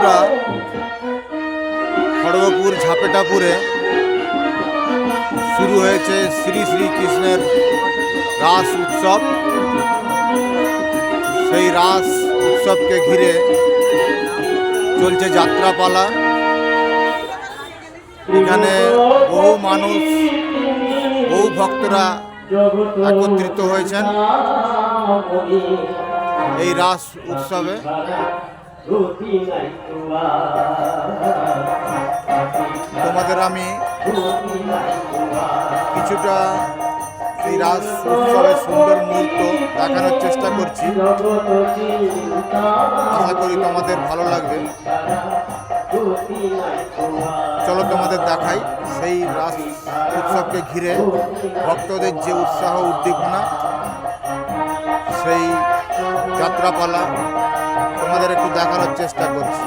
বন্ধুরা, খড়গপুর ঝাপেটাপুরে শুরু হয়েছে শ্রী শ্রী কৃষ্ণের রাস উৎসব। সেই রাস উৎসবকে ঘিরে চলছে যাত্রাপালা। এখানে বহু মানুষ, বহু ভক্তরা একত্রিত হয়েছেন এই রাস উৎসবে। তোমাদের আমি কিছুটা এই রাস উৎসবের সুন্দর মুহূর্ত দেখানোর চেষ্টা করছি। আশা করি তোমাদের ভালো লাগবে। চলো তোমাদের দেখাই সেই রাস উৎসবকে ঘিরে ভক্তদের যে উৎসাহ উদ্দীপনা, সেই যাত্রাপালা তোমাদের একটু দেখানোর চেষ্টা করছি।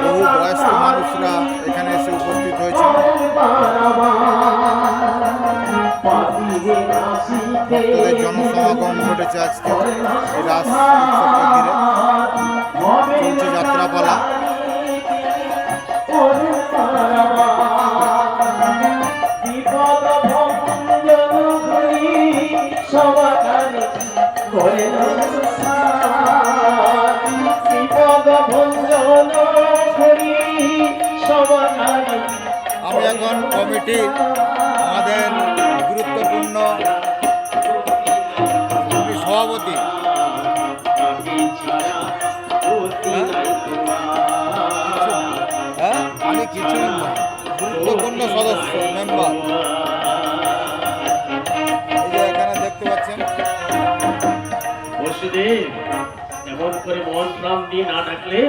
বহু বয়স্ক মানুষরা এখানে এসে উপস্থিত হয়েছে। ভক্তদের জনসমাগম ঘটেছে আজকে এই রাস উৎসবকে ঘিরে। চলছে যাত্রাপালা। আমি এখন কমিটির আমাদের গুরুত্বপূর্ণ সভাপতি আমি কিছু গুরুত্বপূর্ণ সদস্য মেম্বার এই যে এখানে দেখতে পাচ্ছেন। এমন করে মন প্রাণ দিয়ে না ডাকলে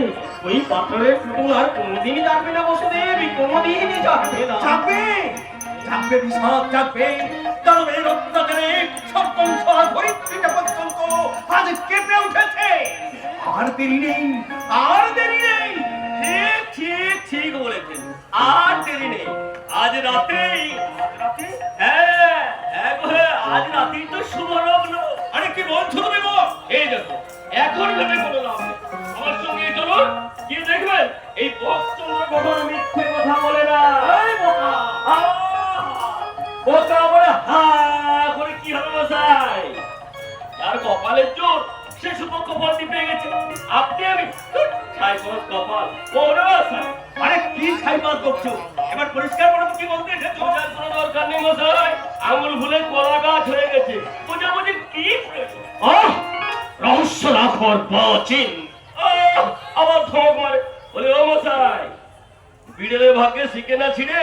ওই পাথরের টুকরো আর কোনোদিনই যাবে না বসুদেব, কোনোদিনই যাবে না। যাবে যাবে বিষাদ যাবে, দানবের অত্যাচারে সর্বংশ আর ধরিত্রীটা পর্যন্ত আজ কেঁপে উঠেছে। আর দেরি নেই, আর দেরি নেই। ঠিক ঠিক ঠিক বলেছেন, আর দেরি নেই। আজ রাতেই, হ্যাঁ আজ রাতেই তো শুভ লগ্ন। আরে কি বলছো তুমি? এই দেখো এখন ভেবে কোনো লাভ নেই। আমার সঙ্গে চলুন, গিয়ে দেখবেন এই ভক্তচন্দ্র কখনো মিথ্যে কথা বলে না। বোকা বলে হা করে কি হবে মশাই? যার কপালের জোর সে সুপক্ষ ফলটি পেয়ে গেছে। আপনি আমি ছাইপাস কপাল বড় মশাই। আরে কি ছাইপাস করছো? এবার পরিষ্কার করে কি বলতে এসেছো? বোঝার কোনো দরকার নেই মশাই। আঙুল ভুলে কলা গাছ হয়ে গেছে। বোঝাবুঝি কি প্রয়োজন? রহস্য রাখর বচিন আবার ধমক মারে বলে ও মশাই, বিড়েলের ভাগ্যে শিখে না ছিঁড়ে